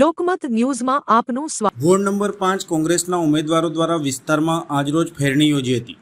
લોકમત ન્યૂઝમાં આપનું સ્વાગત। વોર્ડ નંબર 5 કોંગ્રેસના ઉમેદવારો દ્વારા વિસ્તારમાં આજરોજ ફેરણી યોજી હતી।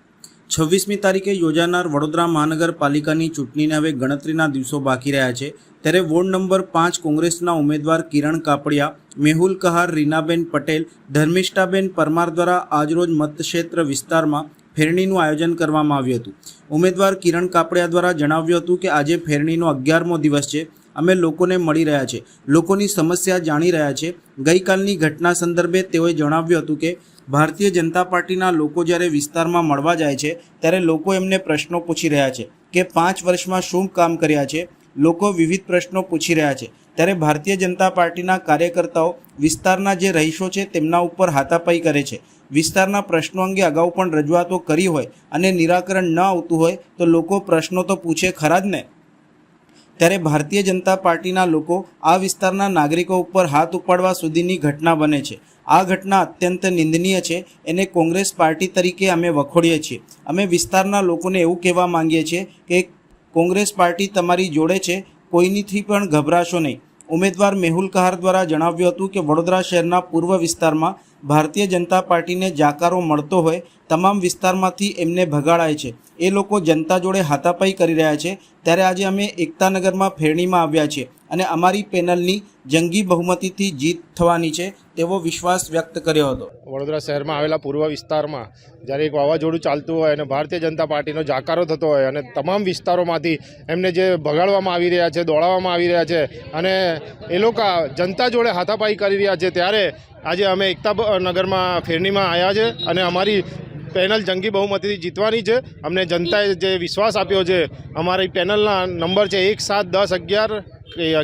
26મી તારીખે યોજાનાર વડોદરા મહાનગરપાલિકાની ચૂંટણીને હવે ગણતરીના દિવસો બાકી રહ્યા છે, ત્યારે વોર્ડ નંબર 5 કોંગ્રેસના ઉમેદવાર કિરણ કાપડિયા, મેહુલ કહાર, રીનાબેન પટેલ, ધર્મિષ્ઠાબેન પરમાર દ્વારા આજરોજ મતક્ષેત્ર વિસ્તારમાં ફેરણીનું આયોજન કરવામાં આવ્યું હતું। ઉમેદવાર કિરણ કાપડિયા દ્વારા જણાવ્યું હતું કે આજે ફેરણીનો 11મો દિવસ છે। અમે લોકોને મળી રહ્યા છે, લોકોની સમસ્યા જાણી રહ્યા છે। ગઈકાલની ઘટના સંદર્ભે તેઓએ જણાવ્યું હતું કે ભારતીય જનતા પાર્ટીના લોકો જ્યારે વિસ્તારમાં મળવા જાય છે ત્યારે લોકો એમને પ્રશ્નો પૂછી રહ્યા છે કે 5 વર્ષમાં શું કામ કર્યા છે। લોકો વિવિધ પ્રશ્નો પૂછી રહ્યા છે, ત્યારે ભારતીય જનતા પાર્ટીના કાર્યકર્તાઓ વિસ્તારના જે રહીશો છે તેમના ઉપર હાથાપાઈ કરે છે। વિસ્તારના પ્રશ્નો અંગે અગાઉ પણ રજૂઆતો કરી હોય અને નિરાકરણ ન આવતું હોય તો લોકો પ્રશ્નો તો પૂછે ખરા જ ને। ત્યારે ભારતીય જનતા પાર્ટીના લોકો આ વિસ્તારના નાગરિકો ઉપર હાથ ઉપાડવા સુધીની ઘટના બને છે। આ ઘટના અત્યંત નિંદનીય છે, એને કોંગ્રેસ પાર્ટી તરીકે અમે વખોડીએ છીએ। અમે વિસ્તારના લોકોને એવું કહેવા માંગીએ છીએ કે કોંગ્રેસ પાર્ટી તમારી જોડે છે, કોઈનીથી પણ ગભરાશો નહીં। ઉમેદવાર મેહુલ કહાર દ્વારા જણાવ્યું હતું કે વડોદરા શહેરના પૂર્વ વિસ્તારમાં ભારતીય જનતા પાર્ટીને જાકારો મળતો હોય તમામ વિસ્તારમાંથી એમને ભગાડાય છે। એ લોકો જનતા જોડે હાથાપાઈ કરી રહ્યા છે, ત્યારે આજે અમે એકતાનગરમાં ફેરણીમાં આવ્યા છીએ અને અમારી પેનલની જંગી બહુમતીથી જીત થવાની છે તેવો વિશ્વાસ વ્યક્ત કર્યો હતો। વડોદરા શહેરમાં આવેલા પૂર્વ વિસ્તારમાં જ્યારે એક વાવાઝોડું ચાલતું હોય અને ભારતીય જનતા પાર્ટીનો જાકારો થતો હોય અને તમામ વિસ્તારોમાંથી એમને જે ભગાડવામાં આવી રહ્યા છે, દોડાવવામાં આવી રહ્યા છે અને એ લોકો જનતા જોડે હાથાપાઈ કરી રહ્યા છે, ત્યારે આજે અમે એકતાનગરમાં ફેરણીમાં આવ્યા છે અને અમારી પેનલ જંગી બહુમતીથી જીતવાની છે। અમને જનતાએ જે વિશ્વાસ આપ્યો છે, અમારી પેનલના નંબર છે 1, 7, 10, 11,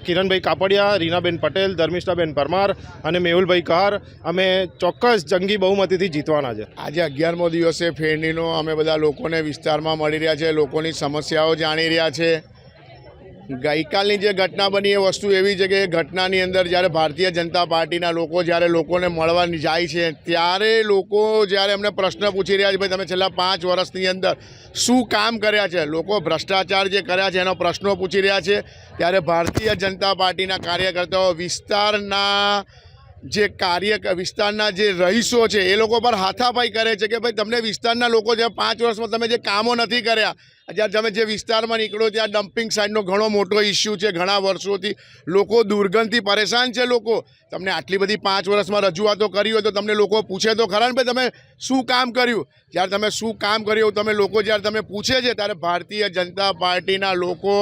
કિરણભાઈ કાપડિયા, રીનાબેન પટેલ, ધર્મિષ્ઠાબેન પરમાર અને મેહુલભાઈ કહાર। અમે ચોક્કસ જંગી બહુમતીથી જીતવાના છે। આજે 11મો દિવસે ફેરણીનો અમે બધા લોકોને વિસ્તારમાં મળી રહ્યા છે, લોકોની સમસ્યાઓ જાણી રહ્યા છે। ગઈકાલની જે ઘટના બની એ વસ્તુ એવી છે કે એ ઘટનાની અંદર જ્યારે ભારતીય જનતા પાર્ટીના લોકો જ્યારે લોકોને મળવા જાય છે ત્યારે લોકો જ્યારે અમને પ્રશ્ન પૂછી રહ્યા છે, ભાઈ તમે છેલ્લા 5 વર્ષની અંદર શું કામ કર્યા છે, લોકો ભ્રષ્ટાચાર જે કર્યા છે એનો પ્રશ્નો પૂછી રહ્યા છે, ત્યારે ભારતીય જનતા પાર્ટીના કાર્યકર્તાઓ વિસ્તારના જે રહીશો છે એ લોકો પર હાથાપાઈ કરે છે કે ભાઈ તમને વિસ્તારના લોકો જે 5 વર્ષમાં તમે જે કામો નથી કર્યા, જ્યારે તમે જે વિસ્તારમાં નીકળો ત્યાં ડમ્પિંગ સાઇડનો ઘણો મોટો ઇસ્યુ છે, ઘણા વર્ષોથી લોકો દુર્ગંધથી પરેશાન છે। લોકો તમને આટલી બધી 5 વર્ષમાં રજૂઆતો કરી હોય તો તમને લોકો પૂછે તો ખરા ને ભાઈ તમે શું કામ કર્યું। જ્યારે તમે શું કામ કર્યું તમે લોકો જ્યારે તમે પૂછે છે ત્યારે ભારતીય જનતા પાર્ટીના લોકો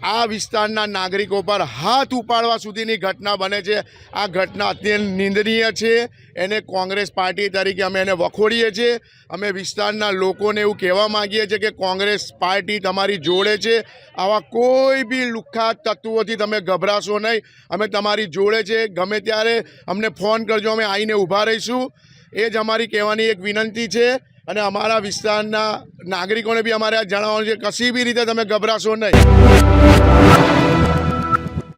આ વિસ્તારના નાગરિકો પર હાથ ઉપાડવા સુધીની ઘટના બને છે। આ ઘટના અત્યંત નિંદનીય છે, એને કોંગ્રેસ પાર્ટી તરીકે અમે એને વખોડીએ છીએ। અમે વિસ્તારના લોકોને એવું કહેવા માગીએ છીએ કે કોંગ્રેસ પાર્ટી તમારી જોડે છે, આવા કોઈ બી લુખ્ખા તત્વોથી તમે ગભરાશો નહીં, અમે તમારી જોડે છે। ગમે ત્યારે અમને ફોન કરજો, અમે આવીને ઊભા રહીશું। એ જ અમારી કહેવાની એક વિનંતી છે અને અમારા વિસ્તારના નાગરિકોને બી અમારે આ જણાવવાનું છે, કશી બી રીતે તમે ગભરાશો નહીં।